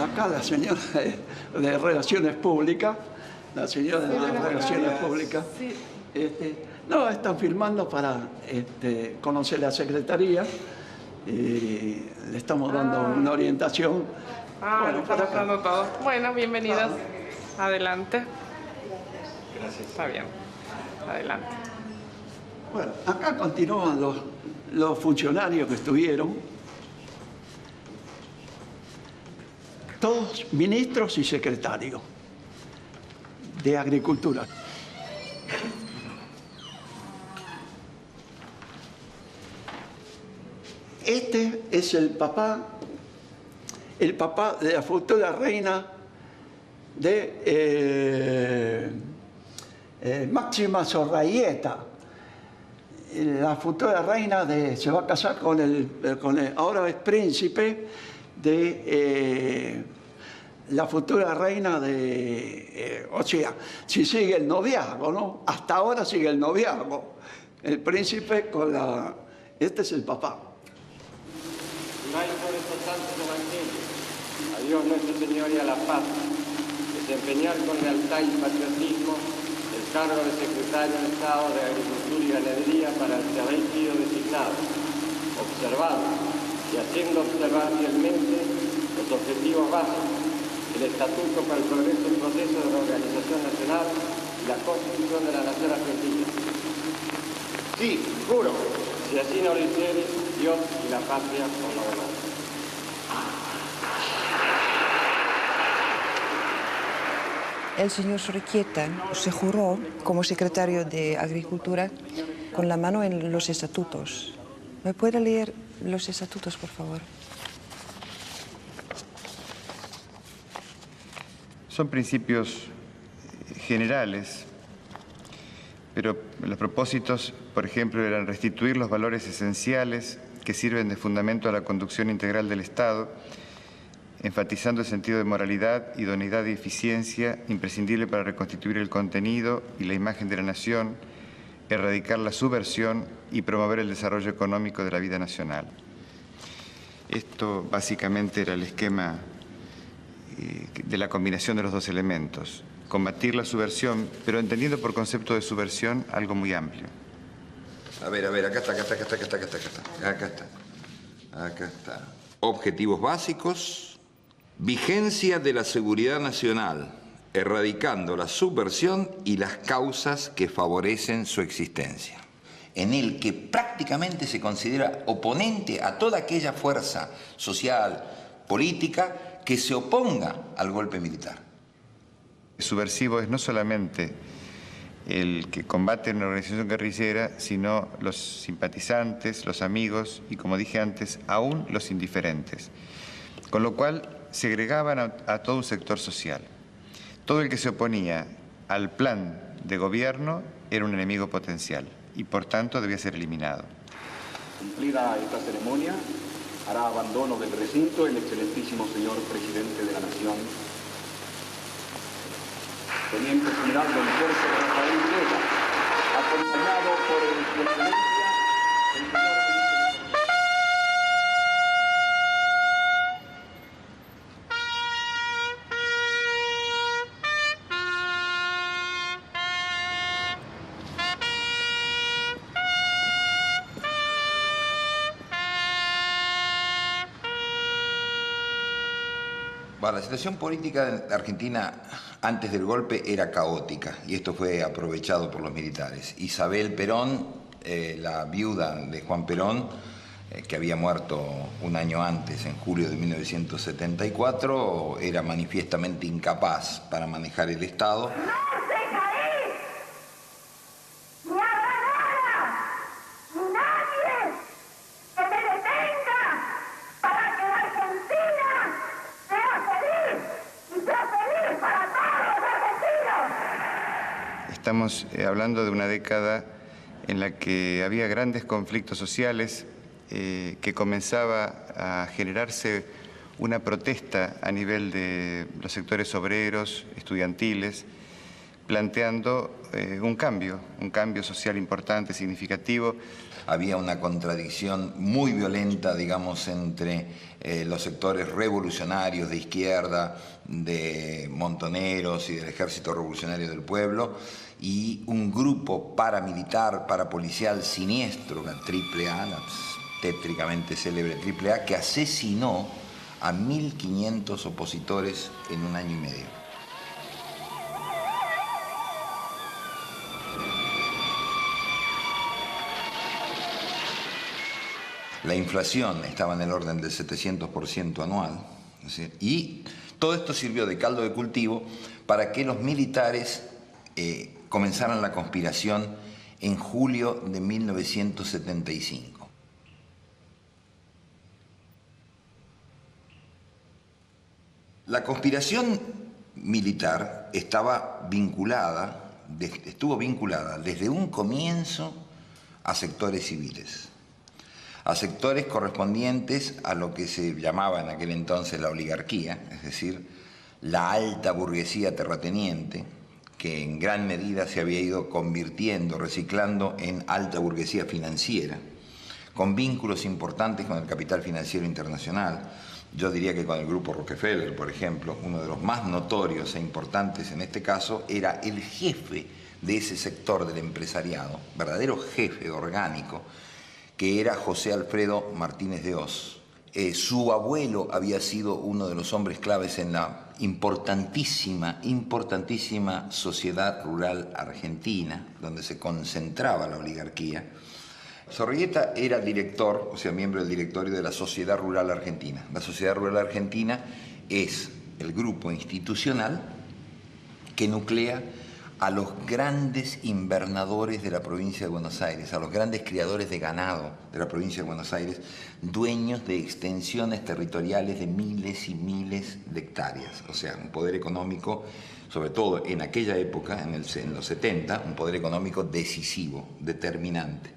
acá la señora de Relaciones Públicas, Sí. No, están filmando para conocer la Secretaría y le estamos dando una orientación. Bueno, por acá. estamos todo. Bueno, bienvenidos. Adelante. Gracias. Está bien. Adelante. Bueno, acá continúan los funcionarios que estuvieron, todos ministros y secretarios de Agricultura. Este es el papá de la futura reina de Máxima Zorrayeta. La futura reina se va a casar con el ahora es príncipe de la futura reina o sea, si sigue el noviazgo, ¿no? Hasta ahora sigue el noviazgo. El príncipe con la... Este es el papá. Juráis por estos santos evangelios, a Dios nuestro Señor y a la paz, desempeñar con lealtad y patriotismo el cargo de secretario de Estado de Agricultura y Ganadería para el que habéis sido designado, observando y haciendo observar fielmente los objetivos básicos, el Estatuto para el Progreso y Proceso de la Organización Nacional y la Constitución de la Nación Argentina. Sí, juro. Si así no lo hiciere, Dios y la patria os lo demandan. El señor Zorrayeta se juró como secretario de Agricultura con la mano en los estatutos. ¿Me puede leer los estatutos, por favor? Son principios generales, pero los propósitos, por ejemplo, eran restituir los valores esenciales que sirven de fundamento a la conducción integral del Estado, enfatizando el sentido de moralidad, idoneidad y eficiencia imprescindible para reconstituir el contenido y la imagen de la nación, erradicar la subversión y promover el desarrollo económico de la vida nacional. Esto básicamente era el esquema de la combinación de los dos elementos. Combatir la subversión, pero entendiendo por concepto de subversión algo muy amplio. A ver, acá está. Objetivos básicos, vigencia de la seguridad nacional, erradicando la subversión y las causas que favorecen su existencia. En el que prácticamente se considera oponente a toda aquella fuerza social, política, que se oponga al golpe militar. Subversivo es no solamente el que combate una organización guerrillera, sino los simpatizantes, los amigos y, como dije antes, aún los indiferentes. Con lo cual, segregaban a todo un sector social. Todo el que se oponía al plan de gobierno era un enemigo potencial y, por tanto, debía ser eliminado. Cumplida esta ceremonia, hará abandono del recinto el excelentísimo señor presidente de la Nación, Teniente General don Jorge Rafael Vega, acompañado por su excelencia, el señor Bueno, la situación política de Argentina antes del golpe era caótica y esto fue aprovechado por los militares. Isabel Perón, la viuda de Juan Perón, que había muerto un año antes, en julio de 1974, era manifiestamente incapaz para manejar el Estado. Estamos hablando de una década en la que había grandes conflictos sociales, que comenzaba a generarse una protesta a nivel de los sectores obreros, estudiantiles, planteando un cambio social importante, significativo, había una contradicción muy violenta, digamos, entre los sectores revolucionarios de izquierda, de montoneros y del Ejército Revolucionario del Pueblo, y un grupo paramilitar, parapolicial siniestro, la AAA, la tétricamente célebre AAA, que asesinó a 1.500 opositores en un año y medio. La inflación estaba en el orden del 700% anual, ¿sí? Y todo esto sirvió de caldo de cultivo para que los militares comenzaran la conspiración en julio de 1975. La conspiración militar estuvo vinculada desde un comienzo a sectores civiles, a sectores correspondientes a lo que se llamaba en aquel entonces la oligarquía, es decir, la alta burguesía terrateniente, que en gran medida se había ido convirtiendo, reciclando en alta burguesía financiera, con vínculos importantes con el capital financiero internacional. Yo diría que con el grupo Rockefeller, por ejemplo, uno de los más notorios e importantes en este caso, era el jefe de ese sector del empresariado, verdadero jefe orgánico, que era José Alfredo Martínez de Hoz. Su abuelo había sido uno de los hombres claves en la importantísima sociedad rural argentina, donde se concentraba la oligarquía. Zorrigueta era director, o sea, miembro del directorio de la Sociedad Rural Argentina. La Sociedad Rural Argentina es el grupo institucional que nuclea a los grandes invernadores de la provincia de Buenos Aires, a los grandes criadores de ganado de la provincia de Buenos Aires, dueños de extensiones territoriales de miles y miles de hectáreas. O sea, un poder económico, sobre todo en aquella época, en los 70, un poder económico decisivo, determinante,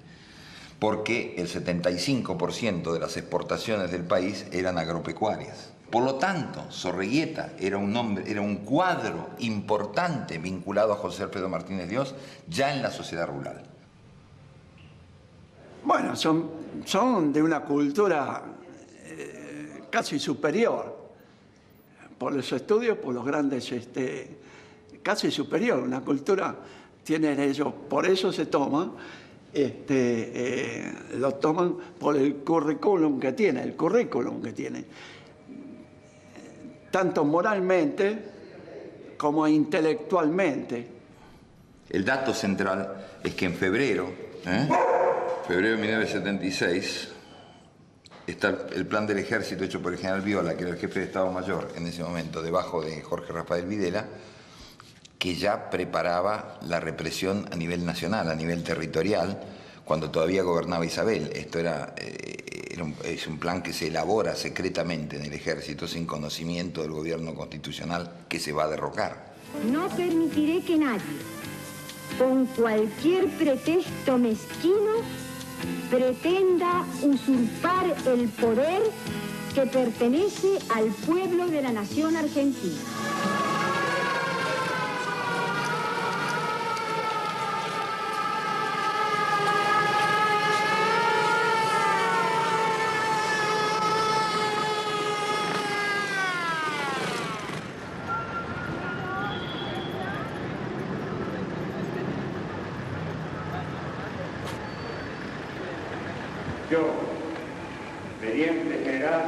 porque el 75% de las exportaciones del país eran agropecuarias. Por lo tanto, Zorrigueta era un cuadro importante vinculado a José Alfredo Martínez de Hoz ya en la sociedad rural. Bueno, son de una cultura casi superior. Por los estudios, por los grandes, casi superior. Una cultura tienen ellos, por eso se toma, lo toman por el currículum que tiene, tanto moralmente como intelectualmente. El dato central es que en febrero de 1976, está el plan del ejército hecho por el general Viola, que era el jefe de Estado Mayor en ese momento, debajo de Jorge Rafael Videla, que ya preparaba la represión a nivel nacional, a nivel territorial, cuando todavía gobernaba Isabel. Esto es un plan que se elabora secretamente en el ejército sin conocimiento del gobierno constitucional que se va a derrocar. No permitiré que nadie, con cualquier pretexto mezquino, pretenda usurpar el poder que pertenece al pueblo de la nación argentina. Yo, teniente general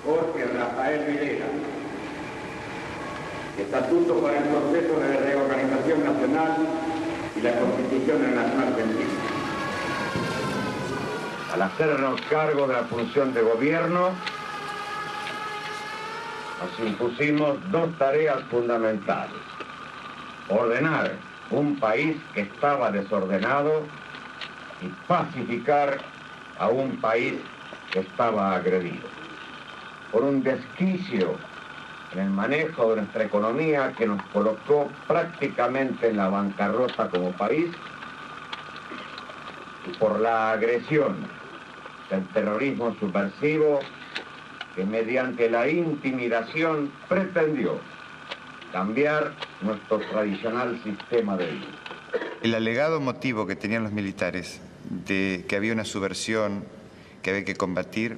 Jorge Rafael Videla, estatuto para el proceso de reorganización nacional y la Constitución de la Nación Argentina. Al hacernos cargo de la función de gobierno, nos impusimos dos tareas fundamentales: ordenar un país que estaba desordenado y pacificar a un país que estaba agredido por un desquicio en el manejo de nuestra economía que nos colocó prácticamente en la bancarrota como país, y por la agresión del terrorismo subversivo que mediante la intimidación pretendió cambiar nuestro tradicional sistema de vida. El alegado motivo que tenían los militares de que había una subversión que había que combatir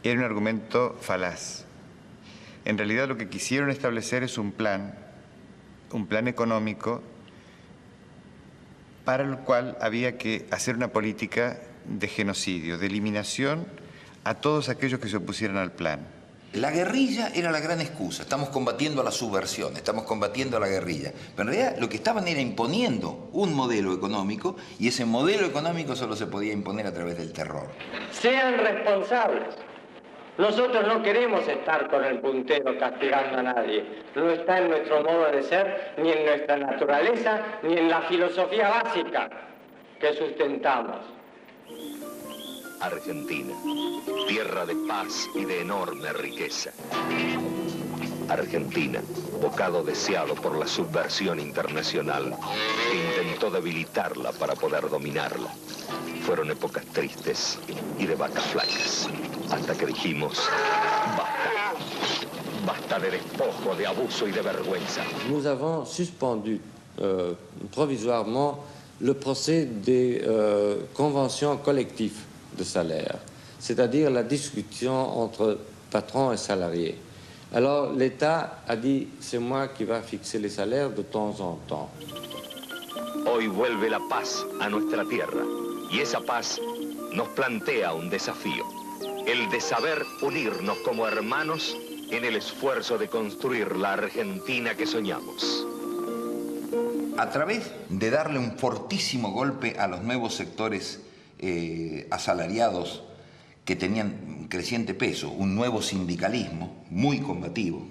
era un argumento falaz. En realidad lo que quisieron establecer es un plan económico para el cual había que hacer una política de genocidio, de eliminación a todos aquellos que se opusieran al plan. La guerrilla era la gran excusa. Estamos combatiendo a la subversión, estamos combatiendo a la guerrilla. Pero en realidad lo que estaban era imponiendo un modelo económico, y ese modelo económico solo se podía imponer a través del terror. Sean responsables. Nosotros no queremos estar con el puntero castigando a nadie. No está en nuestro modo de ser, ni en nuestra naturaleza, ni en la filosofía básica que sustentamos. Argentina, tierra de paz y de enorme riqueza. Argentina, bocado deseado por la subversión internacional, que intentó debilitarla para poder dominarla. Fueron épocas tristes y de vacas flacas, hasta que dijimos, basta. Basta de despojo, de abuso y de vergüenza. Nous avons suspendu provisoirement le procès des conventions collectives de salaire, c'est-à-dire la discussion entre patrons et salariés. Alors l'État a dit, c'est moi qui va fixer les salaires de temps en temps. Hoy vuelve la paz a nuestra tierra, y esa paz nos plantea un desafío, el de saber unirnos como hermanos en el esfuerzo de construir la Argentina que soñamos. A través de darle un fortísimo golpe a los nuevos sectores asalariados que tenían creciente peso, un nuevo sindicalismo muy combativo,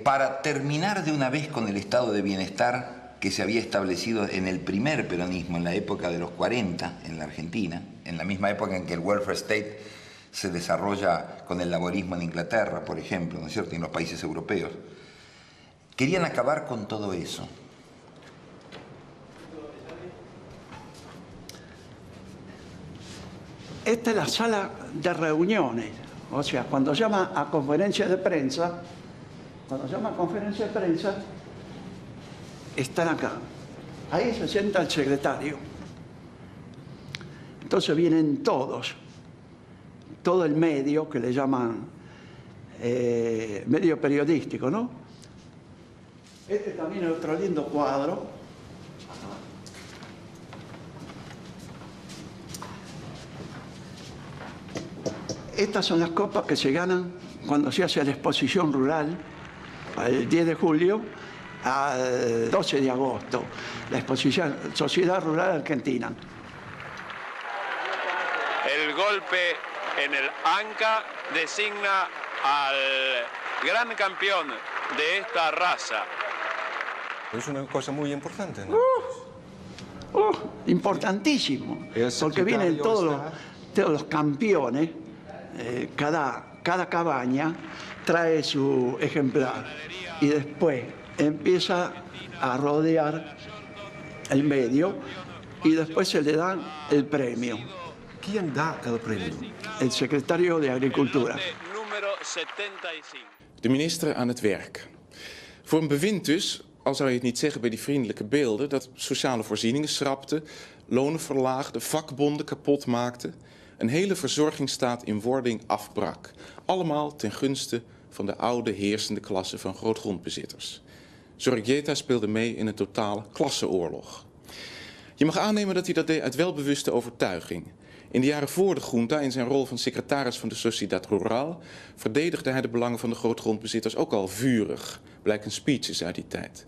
para terminar de una vez con el estado de bienestar que se había establecido en el primer peronismo, en la época de los 40 en la Argentina, en la misma época en que el welfare state se desarrolla con el laborismo en Inglaterra, por ejemplo, ¿no es cierto?, y en los países europeos. Querían acabar con todo eso. Esta es la sala de reuniones, o sea, cuando llama a conferencia de prensa, están acá. Ahí se sienta el secretario. Entonces vienen todos, todo el medio, que le llaman medio periodístico, ¿no? Este también es otro lindo cuadro. Estas son las copas que se ganan cuando se hace la exposición rural, el 10 de julio al 12 de agosto, la exposición Sociedad Rural Argentina. El golpe en el ANCA designa al gran campeón de esta raza. Es una cosa muy importante, ¿no? Importantísimo, porque vienen todos los campeones. Cada cabaña trae su ejemplar y después empieza a rodear el medio y después se le da el premio. ¿Quién da el premio? El secretario de Agricultura. De minister aan het werk. Voor een bewind dus, al zou je het niet zeggen bij die vriendelijke beelden, dat sociale voorzieningen schrapte, lonen verlaagde, vakbonden kapot maakte, een hele verzorgingsstaat in wording afbrak. Allemaal ten gunste van de oude heersende klasse van grootgrondbezitters. Zorreguieta speelde mee in een totale klasseoorlog. Je mag aannemen dat hij dat deed uit welbewuste overtuiging. In de jaren voor de junta, in zijn rol van secretaris van de Sociedad Rural, verdedigde hij de belangen van de grootgrondbezitters ook al vurig. Blijken speeches uit die tijd.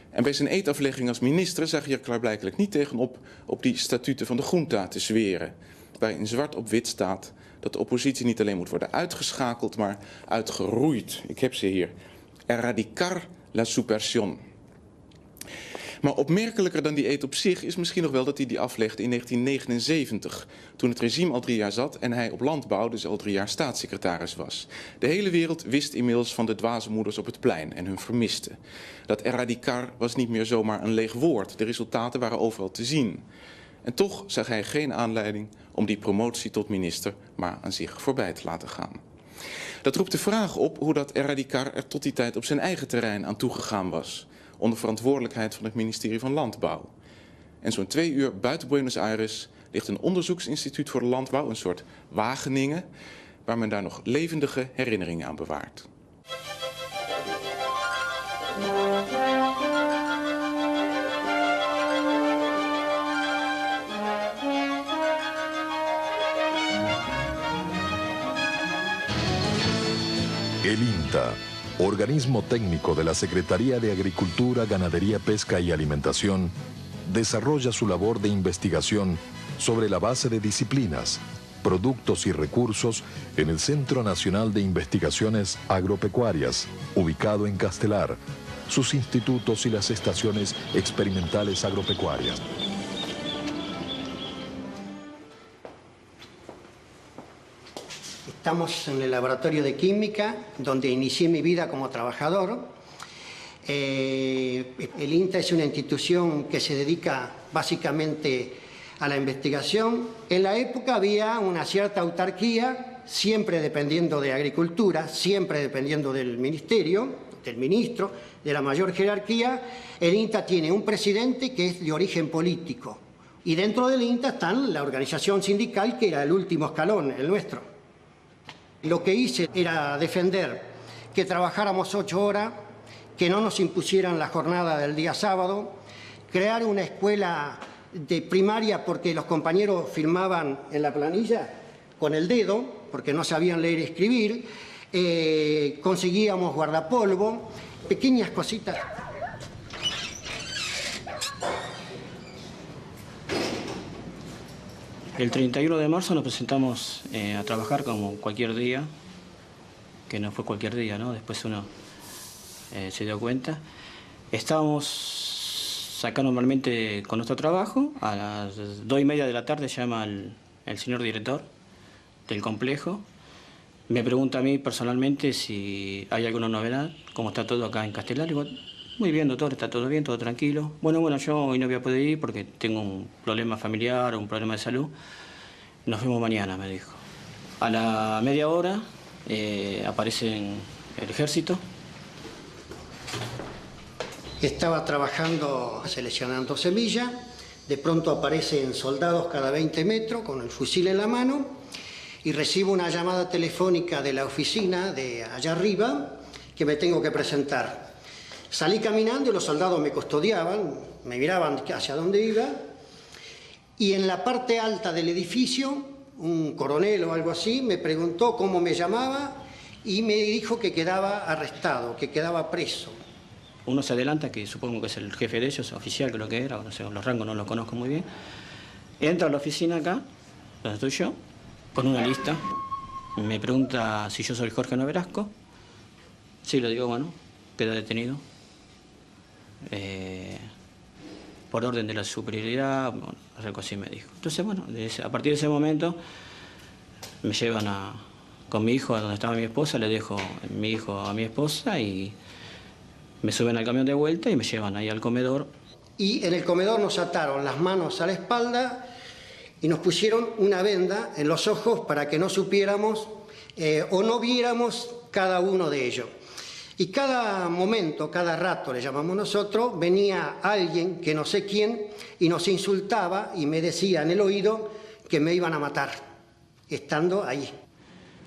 En bij zijn eedaflegging als minister zag hij er klaarblijkelijk niet tegenop op die statuten van de junta te zweren, waarin zwart op wit staat dat de oppositie niet alleen moet worden uitgeschakeld, maar uitgeroeid. Ik heb ze hier. Erradicar la subversión. Maar opmerkelijker dan die eed op zich is misschien nog wel dat hij die aflegde in 1979, toen het regime al 3 jaar zat en hij op landbouw dus al 3 jaar staatssecretaris was. De hele wereld wist inmiddels van de dwaze moeders op het plein en hun vermisten. Dat erradicar was niet meer zomaar een leeg woord, de resultaten waren overal te zien. En toch zag hij geen aanleiding om die promotie tot minister maar aan zich voorbij te laten gaan. Dat roept de vraag op hoe dat erradicar er tot die tijd op zijn eigen terrein aan toegegaan was, onder verantwoordelijkheid van het ministerie van Landbouw. En zo'n 2 uur buiten Buenos Aires ligt een onderzoeksinstituut voor landbouw, een soort Wageningen, waar men daar nog levendige herinneringen aan bewaart. El INTA, organismo técnico de la Secretaría de Agricultura, Ganadería, Pesca y Alimentación, desarrolla su labor de investigación sobre la base de disciplinas, productos y recursos en el Centro Nacional de Investigaciones Agropecuarias, ubicado en Castelar, sus institutos y las estaciones experimentales agropecuarias. Estamos en el laboratorio de química, donde inicié mi vida como trabajador. El INTA es una institución que se dedica básicamente a la investigación. En la época había una cierta autarquía, siempre dependiendo de Agricultura, siempre dependiendo del ministerio, del ministro, de la mayor jerarquía. El INTA tiene un presidente que es de origen político. Y dentro del INTA está la organización sindical, que era el último escalón, el nuestro. Lo que hice era defender que trabajáramos 8 horas, que no nos impusieran la jornada del día sábado, crear una escuela de primaria porque los compañeros firmaban en la planilla con el dedo, porque no sabían leer y escribir, conseguíamos guardapolvo, pequeñas cositas. El 31 de marzo nos presentamos a trabajar como cualquier día, que no fue cualquier día, ¿no? Después uno se dio cuenta. Estábamos acá normalmente con nuestro trabajo, a las 2:30 de la tarde llama el señor director del complejo, me pregunta a mí personalmente si hay alguna novedad, cómo está todo acá en Castelar. Digo, muy bien, doctor, está todo bien, todo tranquilo. Bueno, yo hoy no voy a poder ir porque tengo un problema familiar, un problema de salud. Nos vemos mañana, me dijo. A la media hora aparece el ejército. Estaba trabajando, seleccionando semilla. De pronto aparecen soldados cada 20 metros con el fusil en la mano y recibo una llamada telefónica de la oficina de allá arriba que me tengo que presentar. Salí caminando y los soldados me custodiaban, me miraban hacia dónde iba, y en la parte alta del edificio, un coronel o algo así, me preguntó cómo me llamaba y me dijo que quedaba arrestado, que quedaba preso. Uno se adelanta, que supongo que es el jefe de ellos, oficial creo que era, no sé, los rangos no los conozco muy bien. Entra a la oficina acá, donde estoy yo, con una lista. Me pregunta si yo soy Jorge Noverasco. Sí, le digo, bueno, queda detenido. Por orden de la superioridad, bueno, algo así me dijo. Entonces, bueno, a partir de ese momento me llevan con mi hijo a donde estaba mi esposa, le dejo mi hijo a mi esposa y me suben al camión de vuelta y me llevan ahí al comedor. Y en el comedor nos ataron las manos a la espalda y nos pusieron una venda en los ojos para que no supiéramos o no viéramos cada uno de ellos. Y cada momento, cada rato, le llamamos nosotros, venía alguien, que no sé quién, y nos insultaba y me decía en el oído que me iban a matar, estando ahí.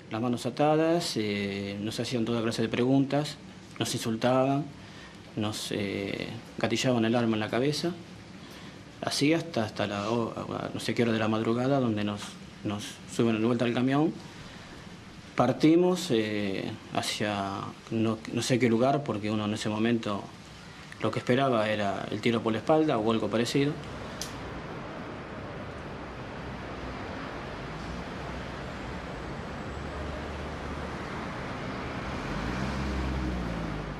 Las manos atadas, nos hacían toda clase de preguntas, nos insultaban, nos gatillaban el arma en la cabeza, así hasta la no sé qué hora de la madrugada, donde nos suben de vuelta al camión. Partimos hacia no sé qué lugar, porque uno en ese momento lo que esperaba era el tiro por la espalda o algo parecido.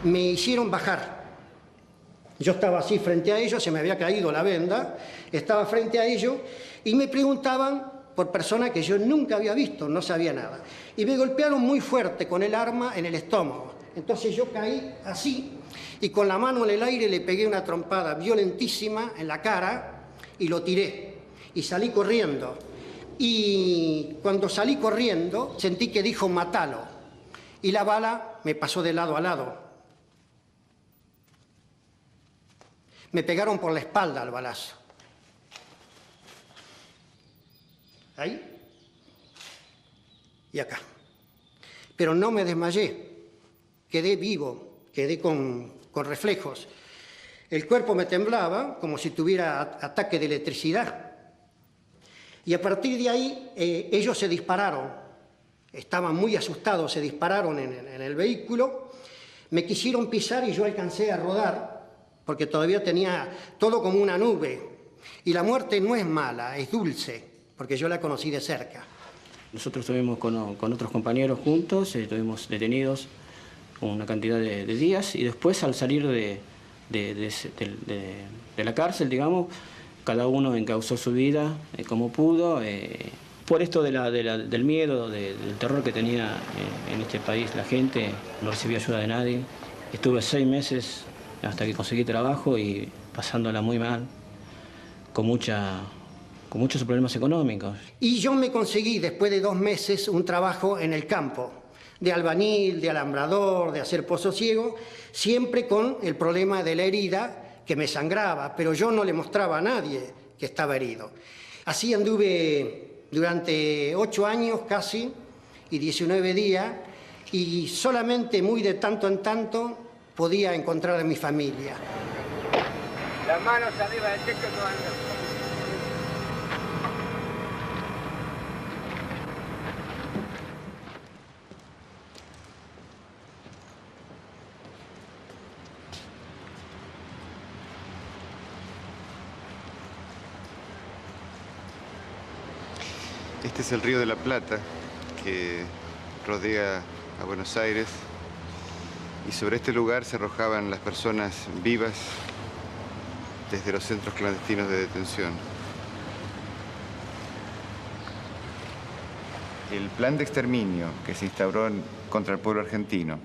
Me hicieron bajar. Yo estaba así frente a ellos, se me había caído la venda, estaba frente a ellos y me preguntaban por personas que yo nunca había visto, no sabía nada. Y me golpearon muy fuerte con el arma en el estómago. Entonces yo caí así y con la mano en el aire le pegué una trompada violentísima en la cara y lo tiré. Y salí corriendo. Y cuando salí corriendo sentí que dijo matalo. Y la bala me pasó de lado a lado. Me pegaron por la espalda al balazo. ahí y acá. Pero no me desmayé, quedé vivo, quedé con reflejos. El cuerpo me temblaba como si tuviera ataque de electricidad. Y a partir de ahí ellos se dispararon, estaban muy asustados, se dispararon en el vehículo, me quisieron pisar y yo alcancé a rodar, porque todavía tenía todo como una nube. Y la muerte no es mala, es dulce, porque yo la conocí de cerca. Nosotros estuvimos con otros compañeros juntos, estuvimos detenidos una cantidad de días y después al salir de la cárcel, digamos, cada uno encauzó su vida como pudo. Por esto del miedo, del terror que tenía en este país la gente, no recibí ayuda de nadie. Estuve 6 meses hasta que conseguí trabajo y pasándola muy mal, con muchos problemas económicos. Y yo me conseguí, después de 2 meses, un trabajo en el campo, de albañil, de alambrador, de hacer pozo ciego, siempre con el problema de la herida que me sangraba, pero yo no le mostraba a nadie que estaba herido. Así anduve durante 8 años casi y 19 días y solamente muy de tanto en tanto podía encontrar a mi familia. Las manos arriba del techo tomando. Este es el Río de la Plata, que rodea a Buenos Aires, y sobre este lugar se arrojaban las personas vivas desde los centros clandestinos de detención. El plan de exterminio que se instauró contra el pueblo argentino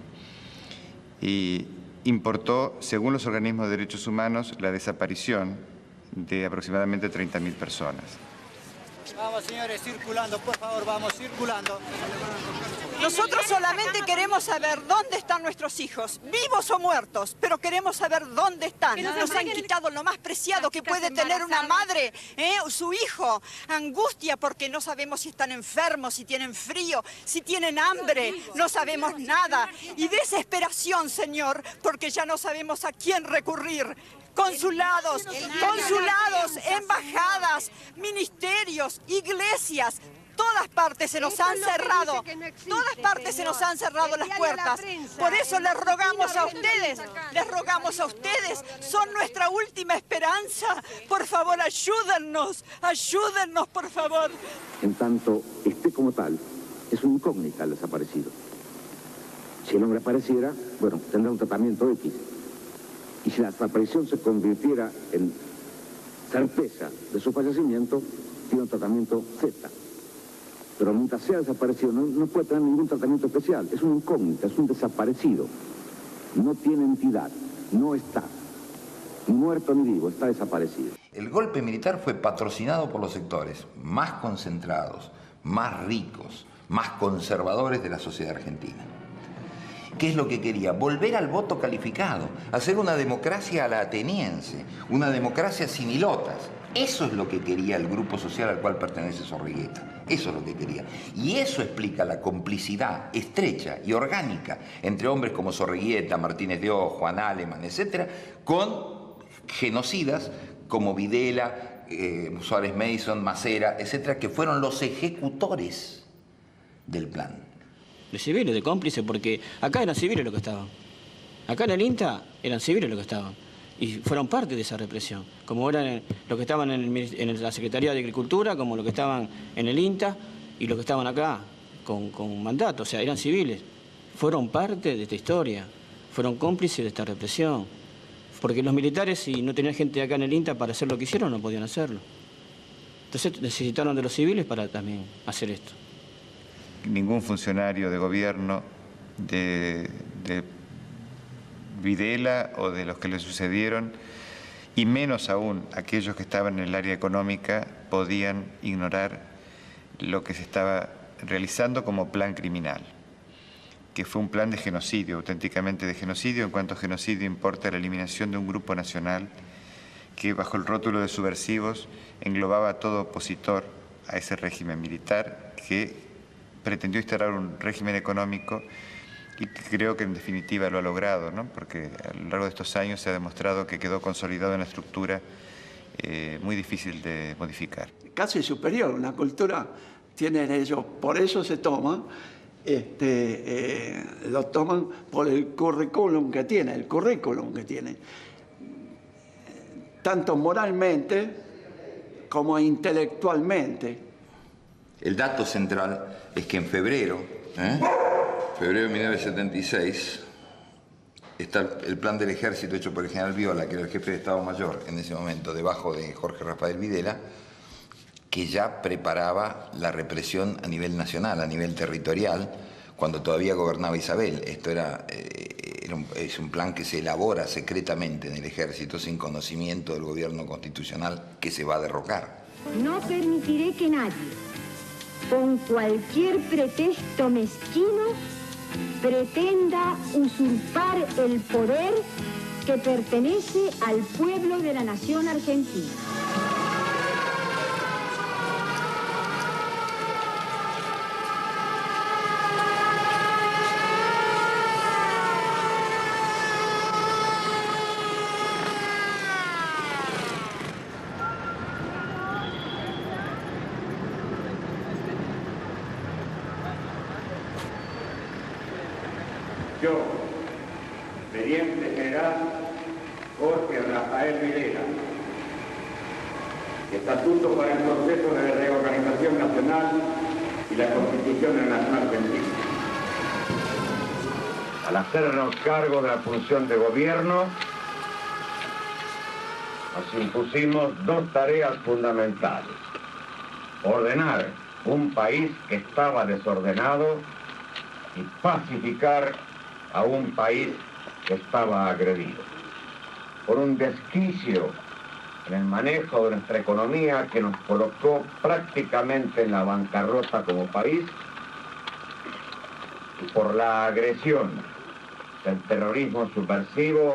y importó, según los organismos de derechos humanos, la desaparición de aproximadamente 30.000 personas. Vamos, señores, circulando, por favor, vamos, circulando. Nosotros solamente queremos saber dónde están nuestros hijos, vivos o muertos, pero queremos saber dónde están. Nos han quitado lo más preciado que puede tener una madre, su hijo. Angustia porque no sabemos si están enfermos, si tienen frío, si tienen hambre, no sabemos nada. Y desesperación, Señor, porque ya no sabemos a quién recurrir. Consulados, embajadas, ministerios, iglesias, todas partes se nos han cerrado, todas partes se nos han cerrado las puertas. Por eso les rogamos a ustedes, son nuestra última esperanza. Por favor, ayúdennos, por favor. En tanto esté como tal, es una incógnita el desaparecido. Si el hombre apareciera, bueno, tendrá un tratamiento X. Y si la desaparición se convirtiera en certeza de su fallecimiento, tiene un tratamiento Z. Pero mientras sea desaparecido, no puede tener ningún tratamiento especial. Es una incógnita, es un desaparecido. No tiene entidad, no está. Ni muerto ni vivo, está desaparecido. El golpe militar fue patrocinado por los sectores más concentrados, más ricos, más conservadores de la sociedad argentina. ¿Qué es lo que quería? Volver al voto calificado, hacer una democracia a la ateniense, una democracia sin hilotas. Eso es lo que quería el grupo social al cual pertenece Zorrigueta. Eso es lo que quería. Y eso explica la complicidad estrecha y orgánica entre hombres como Zorrigueta, Martínez de Oz, Juan Aleman, etc., con genocidas como Videla, Suárez Mason, Macera, etc., que fueron los ejecutores del plan. De civiles, de cómplices, porque acá eran civiles los que estaban. Acá en el INTA eran civiles los que estaban. Y fueron parte de esa represión. Como eran los que estaban en la Secretaría de Agricultura, como los que estaban en el INTA y los que estaban acá con mandato. O sea, eran civiles. Fueron parte de esta historia. Fueron cómplices de esta represión. Porque los militares, si no tenían gente acá en el INTA para hacer lo que hicieron, no podían hacerlo. Entonces necesitaron de los civiles para también hacer esto. Ningún funcionario de gobierno de Videla o de los que le sucedieron, y menos aún aquellos que estaban en el área económica, podían ignorar lo que se estaba realizando como plan criminal, que fue un plan de genocidio, auténticamente de genocidio, en cuanto genocidio importa la eliminación de un grupo nacional que bajo el rótulo de subversivos englobaba a todo opositor a ese régimen militar que pretendió instaurar un régimen económico y creo que en definitiva lo ha logrado, ¿no? Porque a lo largo de estos años se ha demostrado que quedó consolidado en una estructura muy difícil de modificar. Casi superior, una cultura tienen ellos, por eso se toma, lo toman por el currículum que tiene, tanto moralmente como intelectualmente. El dato central es que en febrero de 1976, está el plan del ejército hecho por el general Viola, que era el jefe de Estado Mayor en ese momento, debajo de Jorge Rafael Videla, que ya preparaba la represión a nivel nacional, a nivel territorial, cuando todavía gobernaba Isabel. Esto es un plan que se elabora secretamente en el ejército sin conocimiento del gobierno constitucional que se va a derrocar. No permitiré que nadie, con cualquier pretexto mezquino, pretenda usurpar el poder que pertenece al pueblo de la nación argentina. Yo, teniente general Jorge Rafael Videla, estatuto para el proceso de reorganización nacional y la Constitución de la Nación Argentina. Al hacernos cargo de la función de gobierno, nos impusimos dos tareas fundamentales: ordenar un país que estaba desordenado y pacificar a un país que estaba agredido por un desquicio en el manejo de nuestra economía que nos colocó prácticamente en la bancarrota como país, y por la agresión del terrorismo subversivo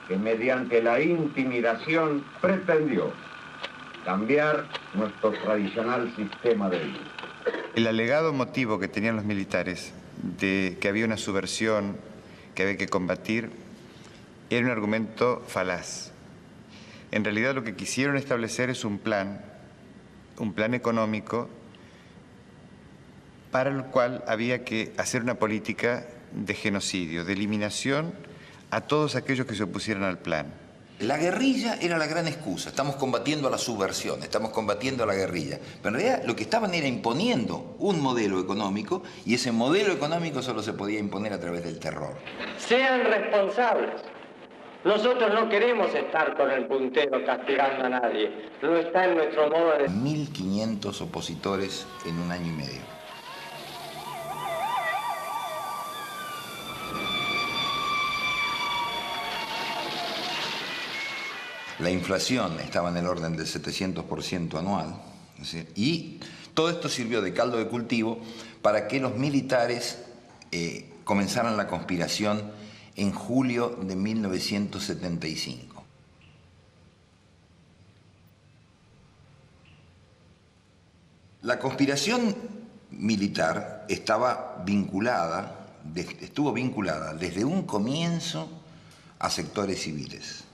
que mediante la intimidación pretendió cambiar nuestro tradicional sistema de vida. El alegado motivo que tenían los militares de que había una subversión que había que combatir era un argumento falaz. En realidad lo que quisieron establecer es un plan económico para el cual había que hacer una política de genocidio, de eliminación a todos aquellos que se opusieran al plan. La guerrilla era la gran excusa. Estamos combatiendo a la subversión, estamos combatiendo a la guerrilla. Pero en realidad lo que estaban era imponiendo un modelo económico, y ese modelo económico solo se podía imponer a través del terror. Sean responsables. Nosotros no queremos estar con el puntero castigando a nadie. No está en nuestro modo de... 1.500 opositores en un año y medio. La inflación estaba en el orden del 700% anual, y todo esto sirvió de caldo de cultivo para que los militares comenzaran la conspiración en julio de 1975. La conspiración militar estuvo vinculada desde un comienzo a sectores civiles,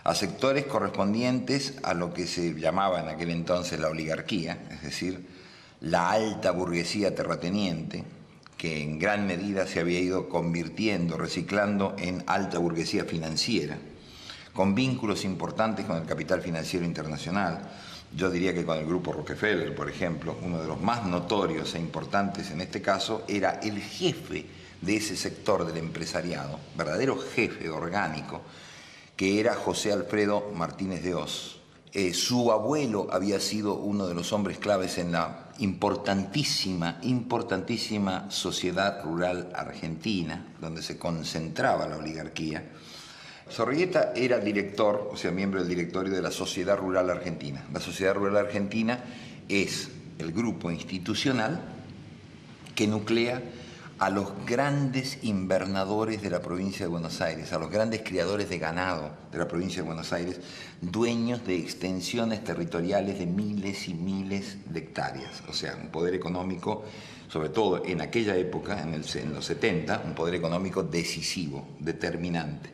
a sectores correspondientes a lo que se llamaba en aquel entonces la oligarquía, es decir, la alta burguesía terrateniente, que en gran medida se había ido convirtiendo, reciclando en alta burguesía financiera, con vínculos importantes con el capital financiero internacional. Yo diría que con el grupo Rockefeller, por ejemplo, uno de los más notorios e importantes en este caso, era el jefe de ese sector del empresariado, verdadero jefe orgánico, que era José Alfredo Martínez de Hoz. Su abuelo había sido uno de los hombres claves en la importantísima sociedad rural argentina, donde se concentraba la oligarquía. Zorrilleta era director, o sea, miembro del directorio de la Sociedad Rural Argentina. La Sociedad Rural Argentina es el grupo institucional que nuclea a los grandes invernadores de la provincia de Buenos Aires, a los grandes criadores de ganado de la provincia de Buenos Aires, dueños de extensiones territoriales de miles y miles de hectáreas. O sea, un poder económico, sobre todo en aquella época, en los 70, un poder económico decisivo, determinante,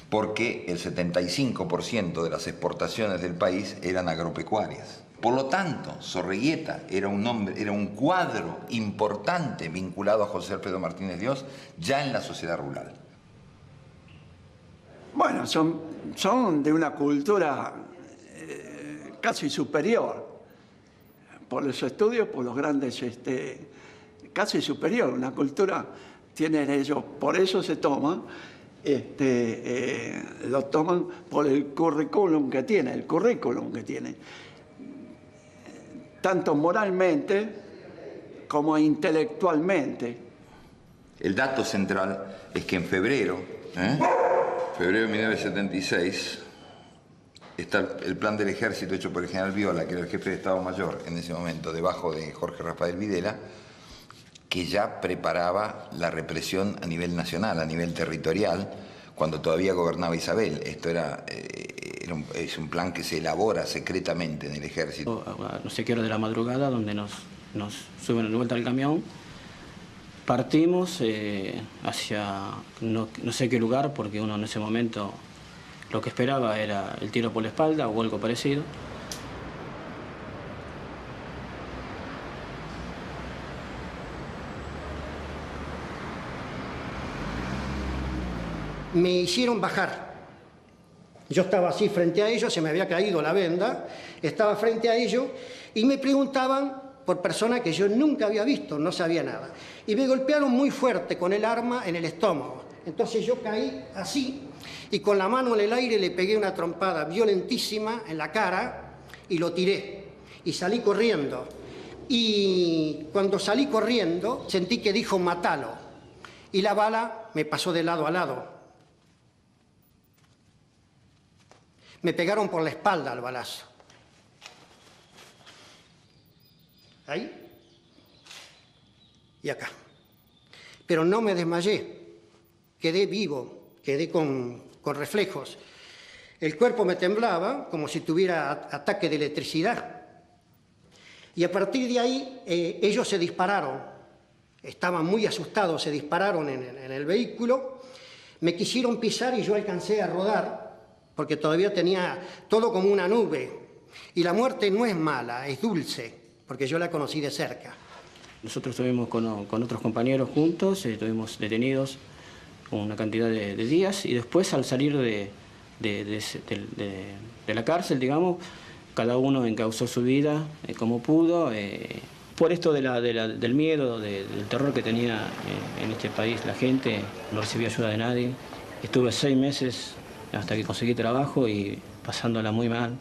porque el 75% de las exportaciones del país eran agropecuarias. Por lo tanto, Zorreguieta era un cuadro importante vinculado a José Alfredo Martínez Dios ya en la sociedad rural. Bueno, son de una cultura casi superior. Por los estudios, por los grandes, casi superior. Una cultura tienen ellos, por eso se toma, lo toman por el currículum que tiene, tanto moralmente como intelectualmente. El dato central es que en febrero de 1976, está el plan del ejército hecho por el general Viola, que era el jefe de Estado Mayor en ese momento, debajo de Jorge Rafael Videla, que ya preparaba la represión a nivel nacional, a nivel territorial, cuando todavía gobernaba Isabel. Esto es un plan que se elabora secretamente en el ejército. No sé qué hora de la madrugada, donde nos suben de vuelta al camión. Partimos hacia no sé qué lugar, porque uno en ese momento lo que esperaba era el tiro por la espalda o algo parecido. Me hicieron bajar. Yo estaba así frente a ellos, se me había caído la venda, estaba frente a ellos y me preguntaban por personas que yo nunca había visto, no sabía nada. Y me golpearon muy fuerte con el arma en el estómago. Entonces yo caí así y con la mano en el aire le pegué una trompada violentísima en la cara y lo tiré. Y salí corriendo. Y cuando salí corriendo sentí que dijo matalo. Y la bala me pasó de lado a lado. Me pegaron por la espalda al balazo. Ahí y acá. Pero no me desmayé. Quedé vivo, quedé con reflejos. El cuerpo me temblaba como si tuviera ataque de electricidad. Y a partir de ahí ellos se dispararon. Estaban muy asustados, se dispararon en el vehículo. Me quisieron pisar y yo alcancé a rodar, porque todavía tenía todo como una nube. Y la muerte no es mala, es dulce, porque yo la conocí de cerca. Nosotros estuvimos con otros compañeros juntos, estuvimos detenidos una cantidad de días y después al salir de la cárcel, digamos, cada uno encauzó su vida como pudo. Por esto del miedo, del terror que tenía en este país la gente, no recibía ayuda de nadie. Estuve 6 meses hasta que conseguí trabajo y pasándola muy mal,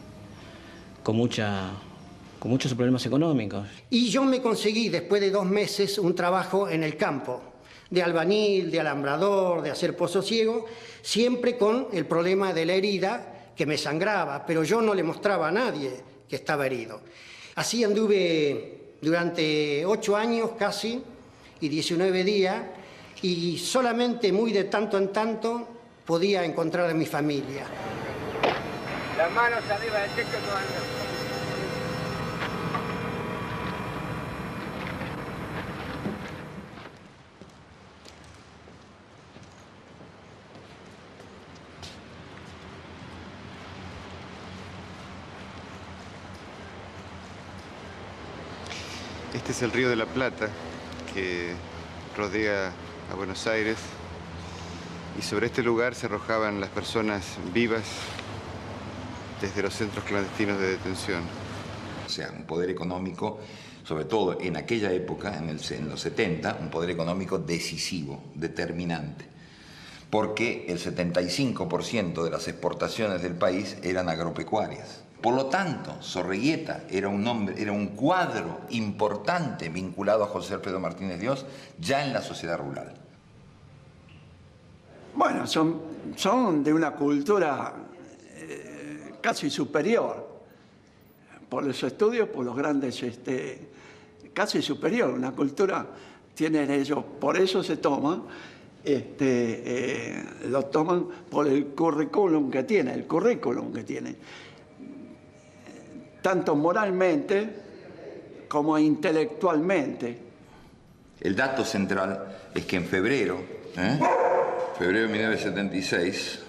con muchos problemas económicos. Y yo me conseguí, después de 2 meses, un trabajo en el campo, de albañil, de alambrador, de hacer pozo ciego, siempre con el problema de la herida que me sangraba, pero yo no le mostraba a nadie que estaba herido. Así anduve durante 8 años casi y 19 días, y solamente muy de tanto en tanto podía encontrar a mi familia. Las manos arriba del techo todavía. Este es el río de la Plata, que rodea a Buenos Aires, y sobre este lugar se arrojaban las personas vivas desde los centros clandestinos de detención. O sea, un poder económico, sobre todo en aquella época, en los 70, un poder económico decisivo, determinante, porque el 75% de las exportaciones del país eran agropecuarias. Por lo tanto, Zorreguieta era un cuadro importante vinculado a José Alfredo Martínez Dios ya en la sociedad rural. Bueno, son de una cultura casi superior. Por los estudios, por los grandes, casi superior. Una cultura tienen ellos, por eso se toman, lo toman por el currículum que tiene, tanto moralmente como intelectualmente. El dato central es que en febrero de 1976,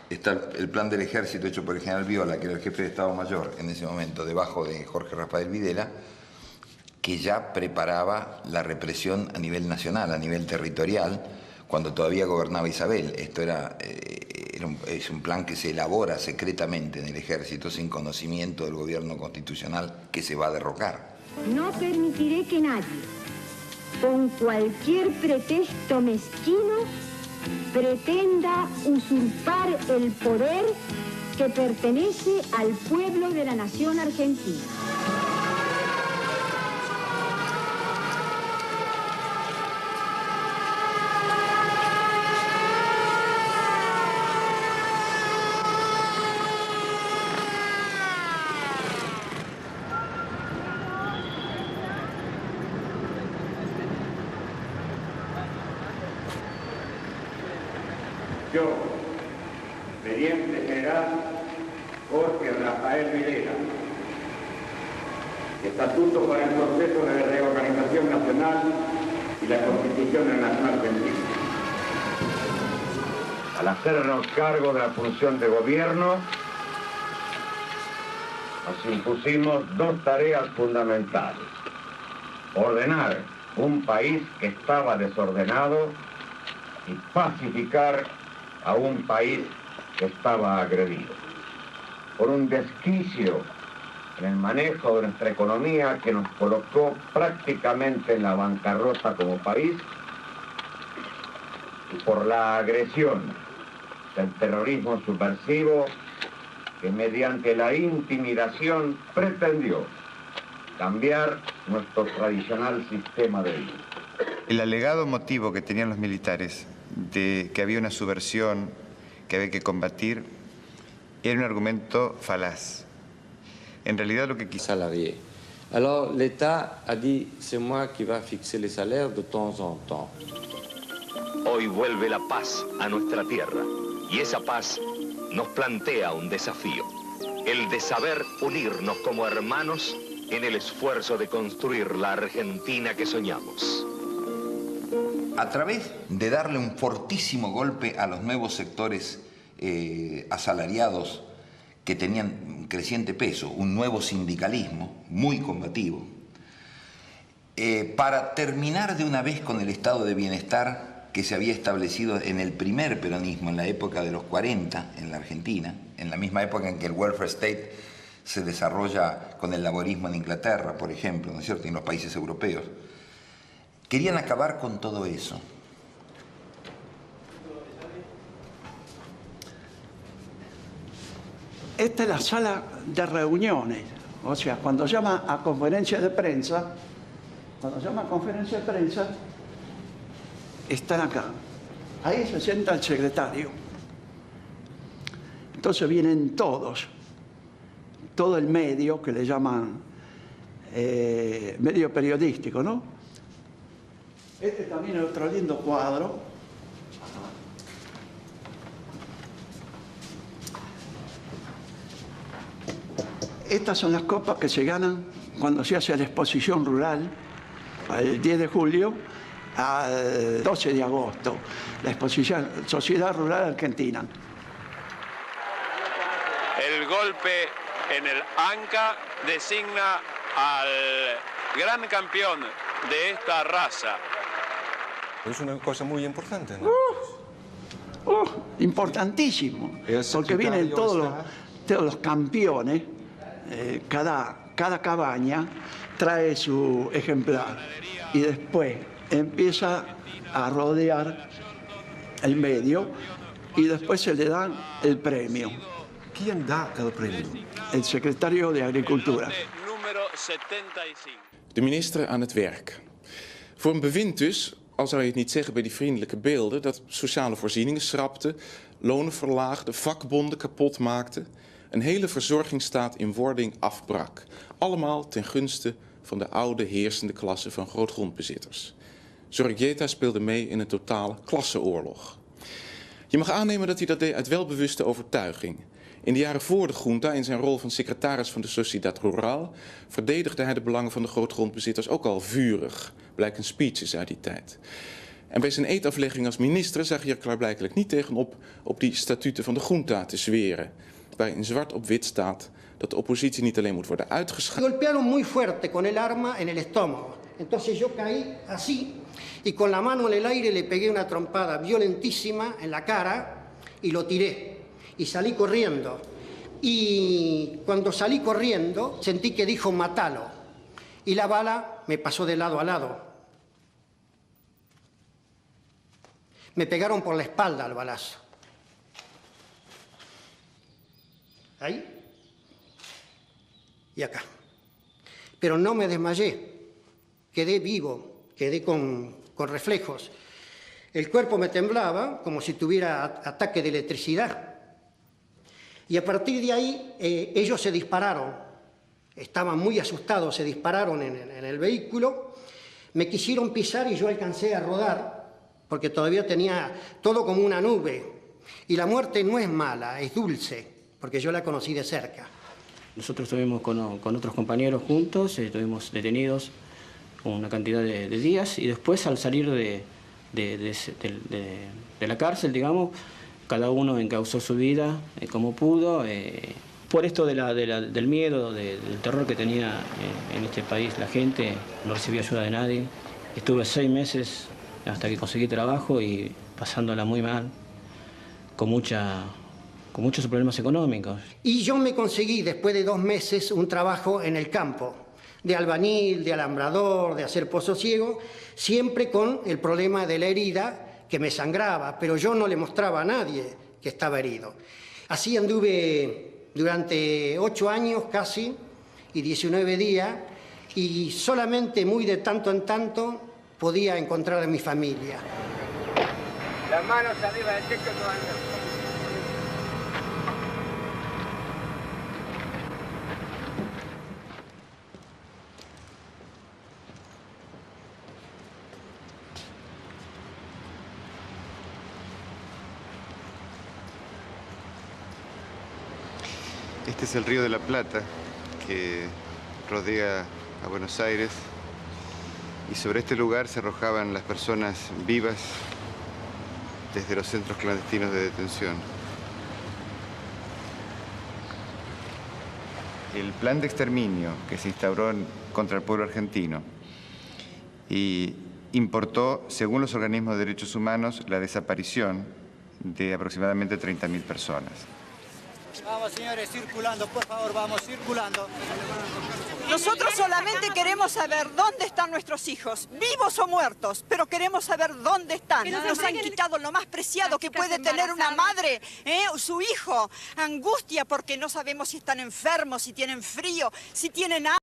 está el plan del ejército hecho por el general Viola, que era el jefe de Estado Mayor en ese momento, debajo de Jorge Rafael Videla, que ya preparaba la represión a nivel nacional, a nivel territorial, cuando todavía gobernaba Isabel. Esto es un plan que se elabora secretamente en el ejército sin conocimiento del gobierno constitucional que se va a derrocar. No permitiré que nadie, con cualquier pretexto mezquino, pretenda usurpar el poder que pertenece al pueblo de la nación argentina. Yo, teniente general Jorge Rafael Videla, Estatuto para el proceso de reorganización nacional y la Constitución de la Nación Argentina. Al hacernos cargo de la función de gobierno, nos impusimos dos tareas fundamentales: ordenar un país que estaba desordenado y pacificar a un país que estaba agredido, por un desquicio en el manejo de nuestra economía que nos colocó prácticamente en la bancarrota como país, y por la agresión del terrorismo subversivo que mediante la intimidación pretendió cambiar nuestro tradicional sistema de vida. El alegado motivo que tenían los militares de que había una subversión que había que combatir era un argumento falaz. En realidad lo que salariés. Alors l'État a dit c'est moi qui va fixer les salaires de temps en temps. Hoy vuelve la paz a nuestra tierra y esa paz nos plantea un desafío, el de saber unirnos como hermanos en el esfuerzo de construir la Argentina que soñamos. A través de darle un fortísimo golpe a los nuevos sectores asalariados que tenían un creciente peso, un nuevo sindicalismo muy combativo, para terminar de una vez con el estado de bienestar que se había establecido en el primer peronismo, en la época de los 40 en la Argentina, en la misma época en que el welfare state se desarrolla con el laborismo en Inglaterra, por ejemplo, ¿no es cierto?, y en los países europeos. Querían acabar con todo eso. Esta es la sala de reuniones, o sea, cuando llama a conferencia de prensa, están acá. Ahí se sienta el secretario. Entonces vienen todos, todo el medio, que le llaman medio periodístico, ¿no? Este también es otro lindo cuadro. Estas son las copas que se ganan cuando se hace la exposición rural, el 10 de julio al 12 de agosto, la exposición Sociedad Rural Argentina. El golpe en el Anca designa al gran campeón de esta raza. Es una cosa muy importante, ¿no? Importantísimo, porque vienen todos los campeones, cada cabaña trae su ejemplar y después empieza a rodear el medio y después se le dan el premio. ¿Quién da el premio? El secretario de Agricultura. De minister aan het werk. Voor een bewind dus, al zou je het niet zeggen bij die vriendelijke beelden, dat sociale voorzieningen schrapte, lonen verlaagde, vakbonden kapot maakte, een hele verzorgingsstaat in wording afbrak. Allemaal ten gunste van de oude heersende klasse van grootgrondbezitters. Zorreguieta speelde mee in een totale klasseoorlog. Je mag aannemen dat hij dat deed uit welbewuste overtuiging. In de jaren voor de junta, in zijn rol van secretaris van de Sociedad Rural, verdedigde hij de belangen van de grootgrondbezitters ook al vurig. Blijken speeches uit die tijd. En bij zijn eedaflegging als minister zag hij er klaarblijkelijk niet tegenop op die statuten van de junta te zweren, waarin zwart op wit staat dat de oppositie niet alleen moet worden uitgeschakeld. Golpearon muy fuerte con el arma en el estómago. Entonces yo caí así y con la mano en el aire le pegué una trompada violentísima en la cara y lo tiré. Y salí corriendo. Y cuando salí corriendo sentí que dijo matalo. Y la bala me pasó de lado a lado. Me pegaron por la espalda al balazo. Ahí y acá. Pero no me desmayé. Quedé vivo, quedé con reflejos. El cuerpo me temblaba como si tuviera ataque de electricidad. Y a partir de ahí ellos se dispararon. Estaban muy asustados, se dispararon en el vehículo. Me quisieron pisar y yo alcancé a rodar porque todavía tenía todo como una nube. Y la muerte no es mala, es dulce, porque yo la conocí de cerca. Nosotros estuvimos con otros compañeros juntos, estuvimos detenidos una cantidad de días y después al salir de la cárcel, digamos, cada uno encauzó su vida como pudo. Por esto del miedo, del terror que tenía en este país la gente, no recibía ayuda de nadie. Estuve 6 meses hasta que conseguí trabajo y pasándola muy mal, con muchos problemas económicos. Y yo me conseguí después de 2 meses un trabajo en el campo, de albañil, de alambrador, de hacer pozo ciego, siempre con el problema de la herida que me sangraba, pero yo no le mostraba a nadie que estaba herido. Así anduve durante 8 años casi y 19 días y solamente muy de tanto en tanto podía encontrar a mi familia. Las manos arriba del techo no andan. Este es el Río de la Plata, que rodea a Buenos Aires, y sobre este lugar se arrojaban las personas vivas desde los centros clandestinos de detención. El plan de exterminio que se instauró contra el pueblo argentino y importó, según los organismos de derechos humanos, la desaparición de aproximadamente 30.000 personas. Vamos, señores, circulando, por favor, vamos, circulando. Nosotros solamente queremos saber dónde están nuestros hijos, vivos o muertos, pero queremos saber dónde están. Nos han quitado lo más preciado que puede tener una madre, su hijo. Angustia porque no sabemos si están enfermos, si tienen frío, si tienen hambre.